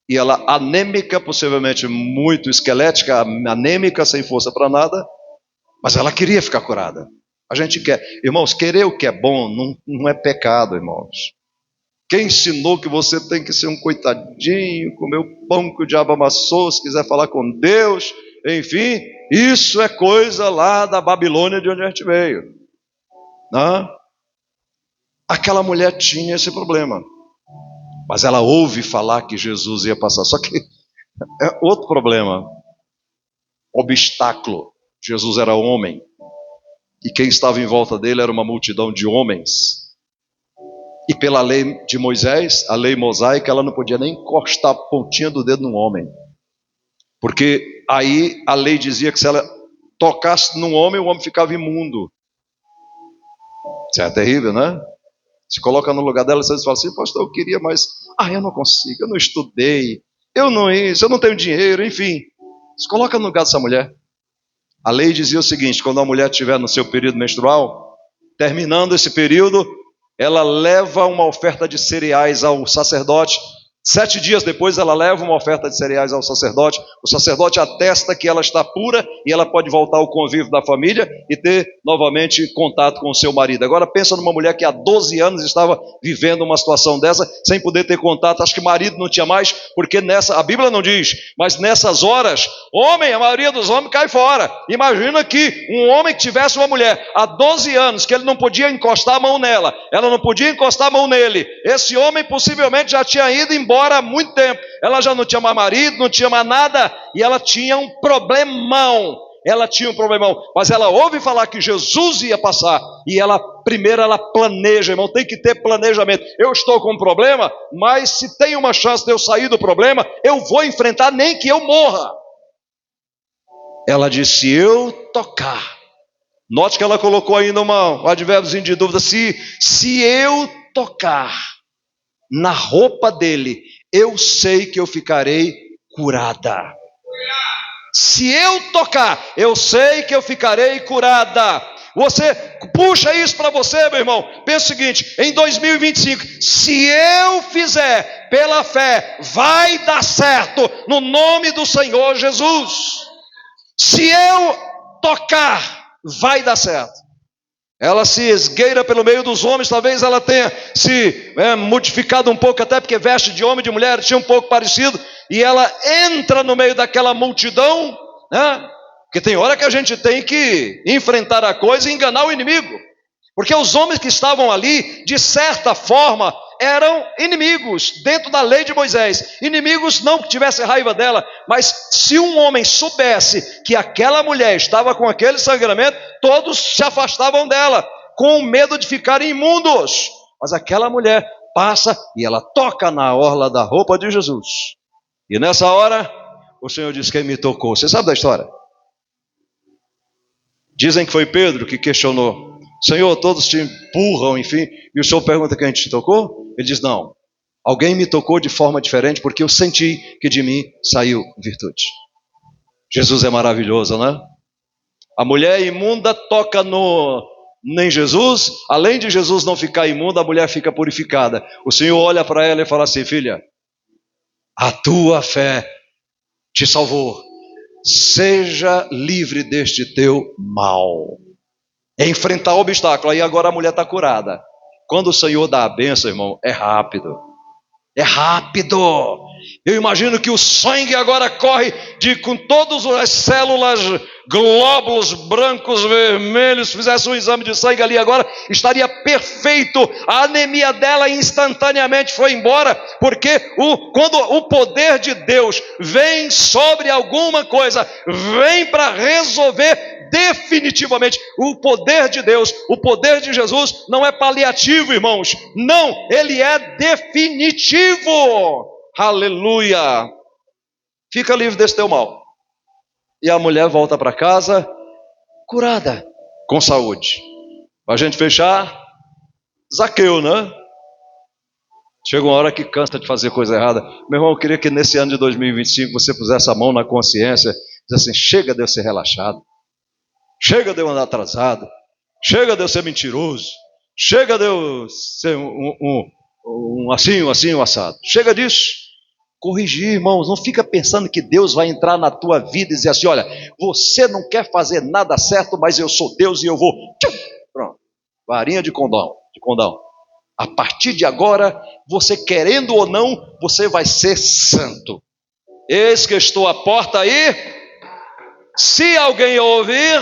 Speaker 1: E ela anêmica, possivelmente muito esquelética, anêmica, sem força para nada, mas ela queria ficar curada. A gente quer, irmãos, querer o que é bom não é pecado, irmãos. Quem ensinou que você tem que ser um coitadinho, comer o pão que o diabo amassou, se quiser falar com Deus, enfim, isso é coisa lá da Babilônia, de onde a gente veio. Não? Aquela mulher tinha esse problema, mas ela ouve falar que Jesus ia passar. Só que é outro problema, obstáculo. Jesus era homem, e quem estava em volta dele era uma multidão de homens. E pela lei de Moisés, a lei mosaica, ela não podia nem encostar a pontinha do dedo num homem. Porque aí a lei dizia que se ela tocasse num homem, o homem ficava imundo. Isso é terrível, né? Se coloca no lugar dela, você fala assim: pastor, eu queria, mas eu não consigo, eu não estudei, eu não tenho dinheiro, enfim. Se coloca no lugar dessa mulher. A lei dizia o seguinte: quando a mulher estiver no seu período menstrual, terminando esse período, ela leva uma oferta de cereais ao sacerdote. 7 dias depois ela leva uma oferta de cereais ao sacerdote. O sacerdote atesta que ela está pura e ela pode voltar ao convívio da família e ter novamente contato com o seu marido. Agora pensa numa mulher que há 12 anos estava vivendo uma situação dessa, sem poder ter contato. Acho que marido não tinha mais, porque a Bíblia não diz, mas nessas horas, a maioria dos homens cai fora. Imagina que um homem que tivesse uma mulher há 12 anos, que ele não podia encostar a mão nela, ela não podia encostar a mão nele. Esse homem possivelmente já tinha ido embora há muito tempo. Ela já não tinha mais marido, não tinha mais nada, e ela tinha um problemão. Mas ela ouve falar que Jesus ia passar, e primeiro ela planeja, irmão, tem que ter planejamento. Eu estou com um problema, mas se tem uma chance de eu sair do problema, eu vou enfrentar, nem que eu morra. Ela disse: se eu tocar, note que ela colocou ainda um advérbiozinho de dúvida, se eu tocar na roupa dele, eu sei que eu ficarei curada. Se eu tocar, eu sei que eu ficarei curada. Você puxa isso para você, meu irmão. Pensa o seguinte: em 2025, se eu fizer pela fé, vai dar certo, no nome do Senhor Jesus. Se eu tocar, vai dar certo. Ela se esgueira pelo meio dos homens. Talvez ela tenha se modificado um pouco, até porque veste de homem e de mulher tinha um pouco parecido. E ela entra no meio daquela multidão, né? Porque tem hora que a gente tem que enfrentar a coisa e enganar o inimigo. Porque os homens que estavam ali, de certa forma, eram inimigos dentro da lei de Moisés. Inimigos não que tivessem raiva dela, mas se um homem soubesse que aquela mulher estava com aquele sangramento, todos se afastavam dela, com medo de ficarem imundos. Mas aquela mulher passa e ela toca na orla da roupa de Jesus. E nessa hora, o Senhor diz: quem me tocou? Você sabe da história? Dizem que foi Pedro que questionou: Senhor, todos te empurram, enfim, e o Senhor pergunta: quem te tocou? Ele diz: não, alguém me tocou de forma diferente, porque eu senti que de mim saiu virtude. Jesus é maravilhoso, né? A mulher imunda toca em Jesus. Além de Jesus não ficar imunda, a mulher fica purificada. O Senhor olha para ela e fala assim: filha, a tua fé te salvou, seja livre deste teu mal. É enfrentar o obstáculo. Aí agora a mulher está curada. Quando o Senhor dá a bênção, irmão, é rápido. É rápido. Eu imagino que o sangue agora corre com todas as células, glóbulos brancos, vermelhos. Se fizesse um exame de sangue ali agora, estaria perfeito. A anemia dela instantaneamente foi embora, porque quando o poder de Deus vem sobre alguma coisa, vem para resolver definitivamente. O poder de Deus, o poder de Jesus não é paliativo, irmãos. Não, ele é definitivo. Aleluia. Fica livre desse teu mal. E a mulher volta para casa curada, com saúde. Para a gente fechar, Zaqueu, né? Chega uma hora que cansa de fazer coisa errada. Meu irmão, eu queria que nesse ano de 2025 você pusesse a mão na consciência, dizesse assim: chega de eu ser relaxado, chega de eu andar atrasado, chega de eu ser mentiroso, chega de eu ser um assado. Chega disso. Corrigir, irmãos, não fica pensando que Deus vai entrar na tua vida e dizer assim: olha, você não quer fazer nada certo, mas eu sou Deus e eu vou. Pronto, varinha de condão. A partir de agora, você querendo ou não, você vai ser santo. Eis que estou à porta aí. Se alguém ouvir,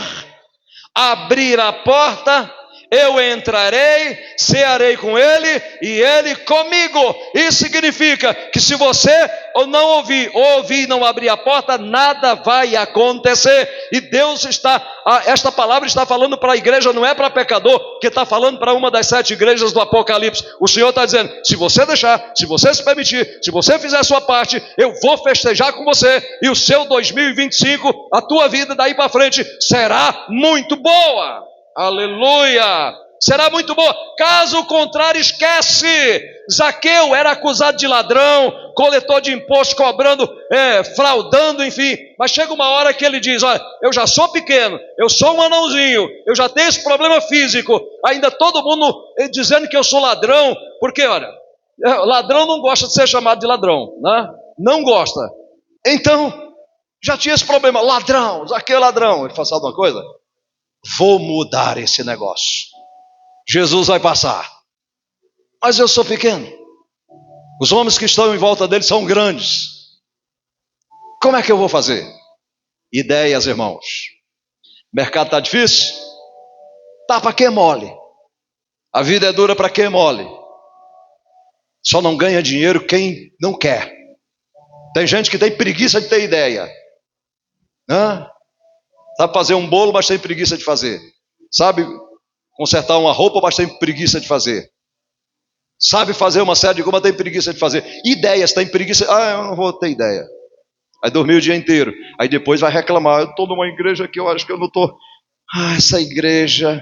Speaker 1: abrir a porta, eu entrarei, cearei com ele e ele comigo. Isso significa que se você ou não ouvir e não abrir a porta, nada vai acontecer. E Deus esta palavra está falando para a igreja, não é para pecador, que está falando para uma das 7 igrejas do Apocalipse. O Senhor está dizendo: se você deixar, se você se permitir, se você fizer a sua parte, eu vou festejar com você, e o seu 2025, a tua vida daí para frente será muito boa. Aleluia! Será muito boa. Caso contrário, esquece. Zaqueu era acusado de ladrão, coletor de imposto, cobrando, fraudando, enfim. Mas chega uma hora que ele diz: olha, eu já sou pequeno, eu sou um anãozinho, eu já tenho esse problema físico. Ainda todo mundo dizendo que eu sou ladrão, porque, olha, ladrão não gosta de ser chamado de ladrão, né? Não gosta. Então, já tinha esse problema. Ladrão, Zaqueu ladrão. Ele faz alguma coisa? Vou mudar esse negócio. Jesus vai passar. Mas eu sou pequeno. Os homens que estão em volta dele são grandes. Como é que eu vou fazer? Ideias, irmãos. O mercado está difícil? Tá para quem mole. A vida é dura para quem mole. Só não ganha dinheiro quem não quer. Tem gente que tem preguiça de ter ideia. Sabe fazer um bolo, mas tem preguiça de fazer. Sabe consertar uma roupa, mas tem preguiça de fazer. Sabe fazer uma série de coisas, mas tem preguiça de fazer. Ideias, tem preguiça. Eu não vou ter ideia. Aí dormir o dia inteiro. Aí depois vai reclamar: eu estou numa igreja que eu acho que eu não estou. Essa igreja,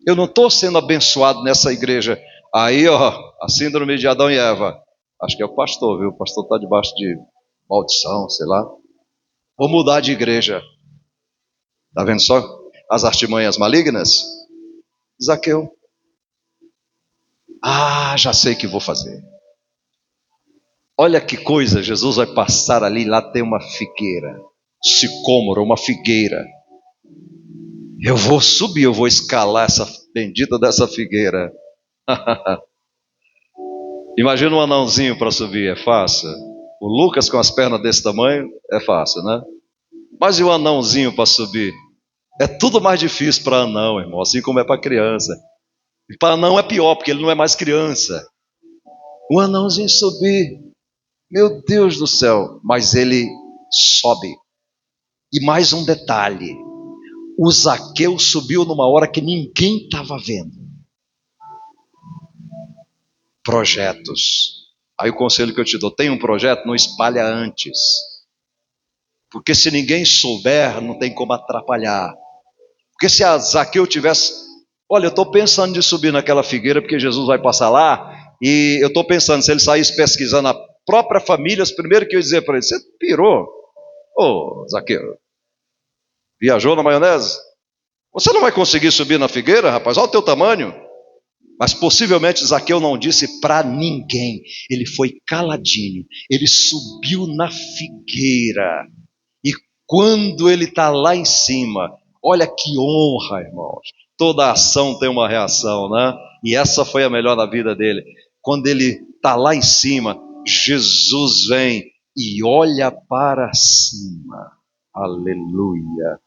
Speaker 1: eu não estou sendo abençoado nessa igreja. Aí, a síndrome de Adão e Eva. Acho que é o pastor, viu? O pastor está debaixo de maldição, sei lá. Vou mudar de igreja. Está vendo só as artimanhas malignas? Zaqueu. Já sei o que vou fazer. Olha que coisa, Jesus vai passar ali, lá tem uma figueira, sicômoro, uma figueira. Eu vou subir, eu vou escalar essa bendita dessa figueira. Imagina um anãozinho para subir, é fácil. O Lucas com as pernas desse tamanho, é fácil, né? Mas e o anãozinho para subir? É tudo mais difícil para anão, irmão, assim como é para criança. E para anão é pior, porque ele não é mais criança. O anãozinho subir, meu Deus do céu, mas ele sobe. E mais um detalhe: o Zaqueu subiu numa hora que ninguém estava vendo. Projetos. Aí o conselho que eu te dou: tem um projeto, não espalha antes. Porque se ninguém souber, não tem como atrapalhar. Porque se a Zaqueu tivesse: olha, eu estou pensando de subir naquela figueira, porque Jesus vai passar lá, e eu estou pensando, se ele saísse pesquisando a própria família, os primeiros que eu ia dizer para ele: você pirou? Zaqueu, viajou na maionese? Você não vai conseguir subir na figueira, rapaz, olha o teu tamanho. Mas possivelmente Zaqueu não disse para ninguém. Ele foi caladinho. Ele subiu na figueira. E quando ele está lá em cima, olha que honra, irmãos. Toda ação tem uma reação, né? E essa foi a melhor da vida dele. Quando ele está lá em cima, Jesus vem e olha para cima. Aleluia.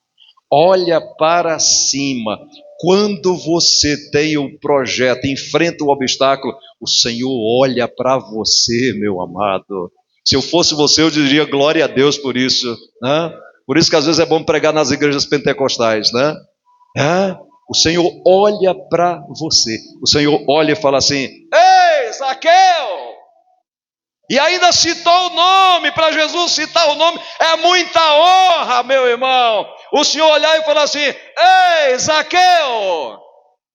Speaker 1: Olha para cima. Quando você tem um projeto, enfrenta o obstáculo, o Senhor olha para você, meu amado. Se eu fosse você, eu diria glória a Deus por isso, né? Por isso que às vezes é bom pregar nas igrejas pentecostais, né? O Senhor olha para você. O Senhor olha e fala assim: ei, Zaqueu, E ainda citou o nome. Para Jesus citar o nome é muita honra, meu irmão. O Senhor olhar e falar assim: ei, Zaqueu,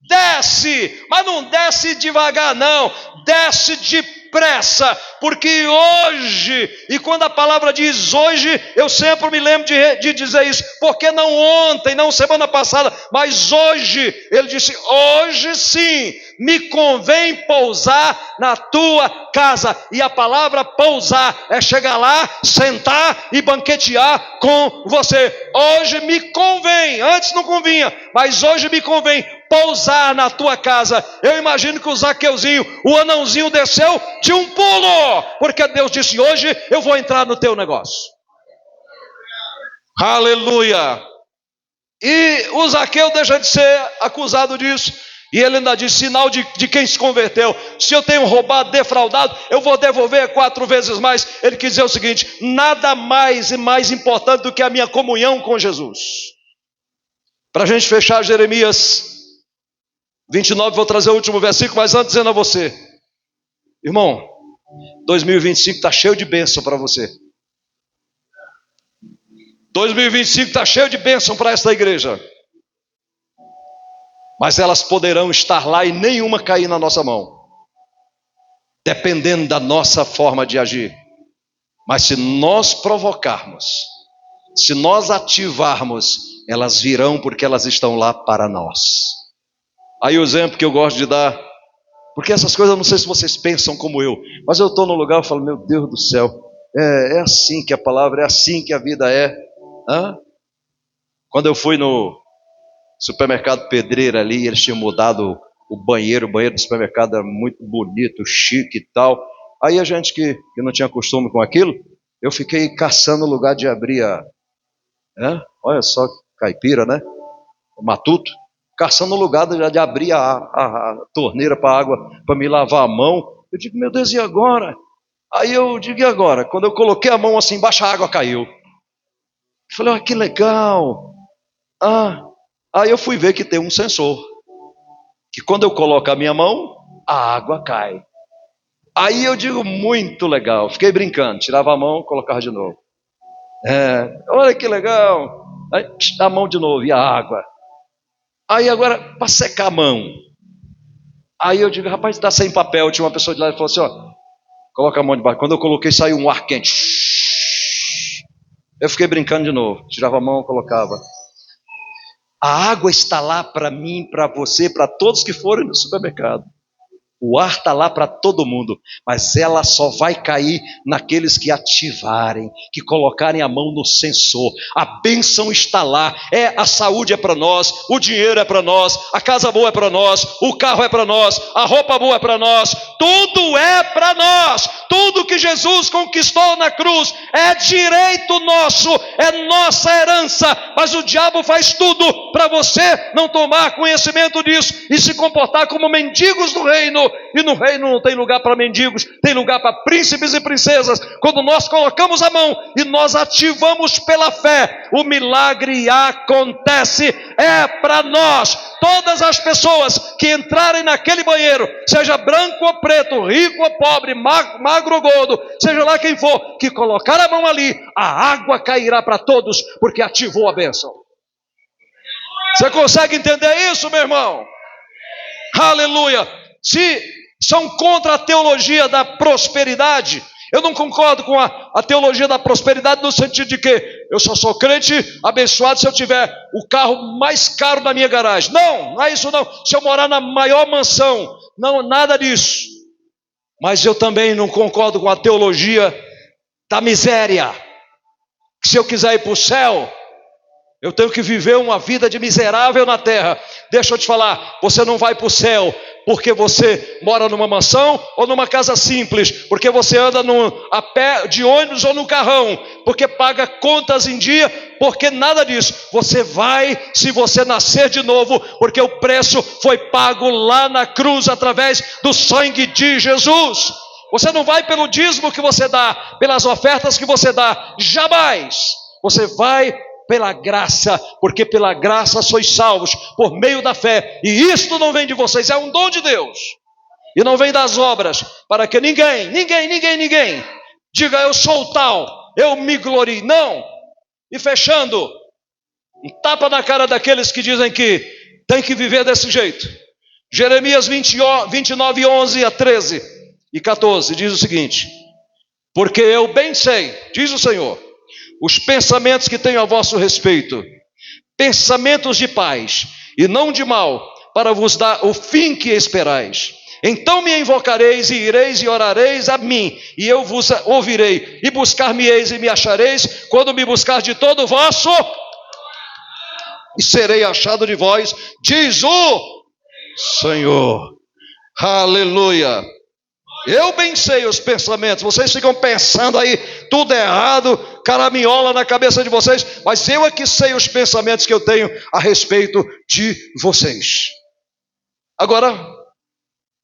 Speaker 1: desce, mas não desce devagar não, desce depressa, porque hoje, e quando a palavra diz hoje, eu sempre me lembro de dizer isso, porque não ontem, não semana passada, mas hoje, ele disse, hoje sim, me convém pousar na tua casa, e a palavra pousar é chegar lá, sentar e banquetear com você. Hoje me convém, antes não convinha, mas hoje me convém pousar na tua casa. Eu imagino que o Zaqueuzinho, o anãozinho desceu de um pulo, porque Deus disse, hoje eu vou entrar no teu negócio. Aleluia. E o Zaqueu deixa de ser acusado disso, e ele ainda diz, sinal de quem se converteu, se eu tenho roubado, defraudado, eu vou devolver 4 vezes mais. Ele quis dizer o seguinte, nada mais e mais importante do que a minha comunhão com Jesus. Para a gente fechar Jeremias 29, vou trazer o último versículo, mas antes dizendo a você, irmão, 2025 está cheio de bênção para você. 2025 está cheio de bênção para esta igreja. Mas elas poderão estar lá e nenhuma cair na nossa mão, dependendo da nossa forma de agir. Mas se nós provocarmos, se nós ativarmos, elas virão porque elas estão lá para nós. Aí o exemplo que eu gosto de dar, porque essas coisas eu não sei se vocês pensam como eu, mas eu estou no lugar e falo, meu Deus do céu, é assim que a palavra, é assim que a vida é. Quando eu fui no supermercado Pedreira ali, eles tinham mudado o banheiro do supermercado era muito bonito, chique e tal. Aí a gente que não tinha costume com aquilo, eu fiquei caçando o lugar de abrir olha só, caipira, né? O matuto, caçando o lugar de abrir a torneira para a água, para me lavar a mão. Eu digo, meu Deus, e agora? Aí eu digo, e agora? Quando eu coloquei a mão assim embaixo, a água caiu. Eu falei, que legal. Aí eu fui ver que tem um sensor, que quando eu coloco a minha mão, a água cai. Aí eu digo, muito legal. Fiquei brincando, tirava a mão, colocava de novo. Olha que legal. Aí, a mão de novo, e a água. Aí agora, para secar a mão. Aí eu digo, rapaz, está sem papel. Tinha uma pessoa de lá e falou assim, coloca a mão debaixo. Quando eu coloquei, saiu um ar quente. Eu fiquei brincando de novo. Tirava a mão, colocava. A água está lá para mim, para você, para todos que forem no supermercado. O ar está lá para todo mundo, mas ela só vai cair naqueles que ativarem, que colocarem a mão no sensor. A bênção está lá, a saúde é para nós, o dinheiro é para nós, a casa boa é para nós, o carro é para nós, a roupa boa é para nós, tudo é para nós. Tudo que Jesus conquistou na cruz é direito nosso, é nossa herança, mas o diabo faz tudo para você não tomar conhecimento disso e se comportar como mendigos do reino. E no reino não tem lugar para mendigos, tem lugar para príncipes e princesas. Quando nós colocamos a mão e nós ativamos pela fé, o milagre acontece, é para nós. Todas as pessoas que entrarem naquele banheiro, seja branco ou preto, rico ou pobre, magro ou gordo, seja lá quem for, que colocar a mão ali, a água cairá para todos, porque ativou a bênção. Você consegue entender isso, meu irmão? Aleluia! Se são contra a teologia da prosperidade, eu não concordo com a teologia da prosperidade no sentido de que eu só sou crente abençoado se eu tiver o carro mais caro da minha garagem. Não é isso não. Se eu morar na maior mansão, não, nada disso. Mas eu também não concordo com a teologia da miséria. Que se eu quiser ir para o céu, eu tenho que viver uma vida de miserável na terra. Deixa eu te falar, você não vai para o céu porque você mora numa mansão ou numa casa simples, porque você anda a pé, de ônibus ou no carrão, porque paga contas em dia, porque nada disso. Você vai se você nascer de novo, porque o preço foi pago lá na cruz através do sangue de Jesus. Você não vai pelo dízimo que você dá, pelas ofertas que você dá, jamais. Você vai pela graça, porque pela graça sois salvos, por meio da fé, e isto não vem de vocês, é um dom de Deus. E não vem das obras, para que ninguém diga eu sou tal, eu me glorie. Não. E fechando, um tapa na cara daqueles que dizem que tem que viver desse jeito. Jeremias 29, 11 a 13 e 14 diz o seguinte: porque eu bem sei, diz o Senhor, os pensamentos que tenho a vosso respeito, pensamentos de paz e não de mal, para vos dar o fim que esperais. Então me invocareis e ireis e orareis a mim, e eu vos ouvirei, e buscar-me-eis e me achareis, quando me buscar de todo o vosso, e serei achado de vós, diz o Senhor. Aleluia. Eu bem sei os pensamentos, vocês ficam pensando aí tudo errado, caraminhola na cabeça de vocês, mas eu é que sei os pensamentos que eu tenho a respeito de vocês. Agora,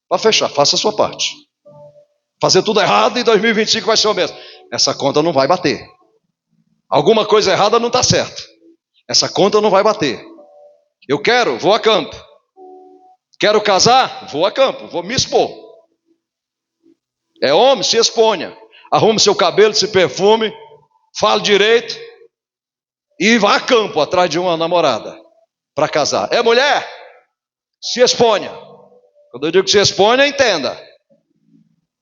Speaker 1: para fechar, faça a sua parte. Fazer tudo errado em 2025 vai ser o mesmo. Essa conta não vai bater. Alguma coisa errada não está certa. Essa conta não vai bater. Eu quero, vou a campo. Quero casar, vou a campo, vou me expor. É homem, se exponha. Arrume seu cabelo, se perfume, fale direito e vá a campo atrás de uma namorada para casar. É mulher? Se exponha. Quando eu digo que se exponha, entenda.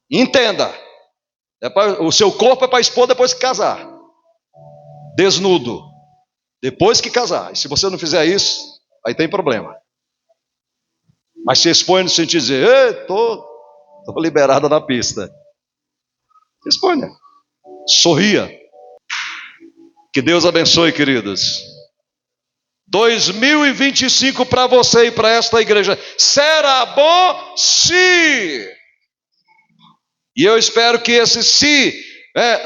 Speaker 1: Entenda. O seu corpo é para expor depois que casar. Desnudo. Depois que casar. E se você não fizer isso, aí tem problema. Mas se expõe no sentido de dizer, estou liberada na pista. Se exponha. Sorria. Que Deus abençoe, queridos. 2025 para você e para esta igreja será bom se. E eu espero que esse se,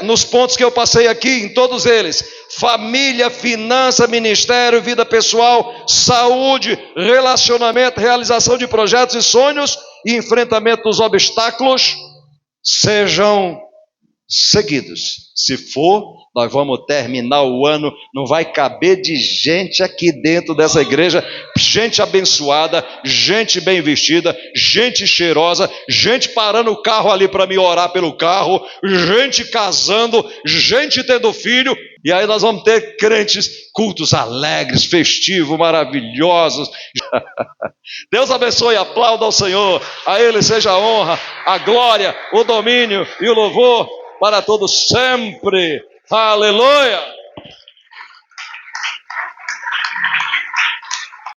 Speaker 1: nos pontos que eu passei aqui, em todos eles, família, finança, ministério, vida pessoal, saúde, relacionamento, realização de projetos e sonhos e enfrentamento dos obstáculos, sejam seguidos. Se for, nós vamos terminar o ano, não vai caber de gente aqui dentro dessa igreja, gente abençoada, gente bem vestida, gente cheirosa, gente parando o carro ali para me orar pelo carro, gente casando, gente tendo filho, e aí nós vamos ter crentes, cultos alegres, festivos, maravilhosos. Deus abençoe, aplauda ao Senhor, a Ele seja a honra, a glória, o domínio e o louvor para todos sempre. Aleluia!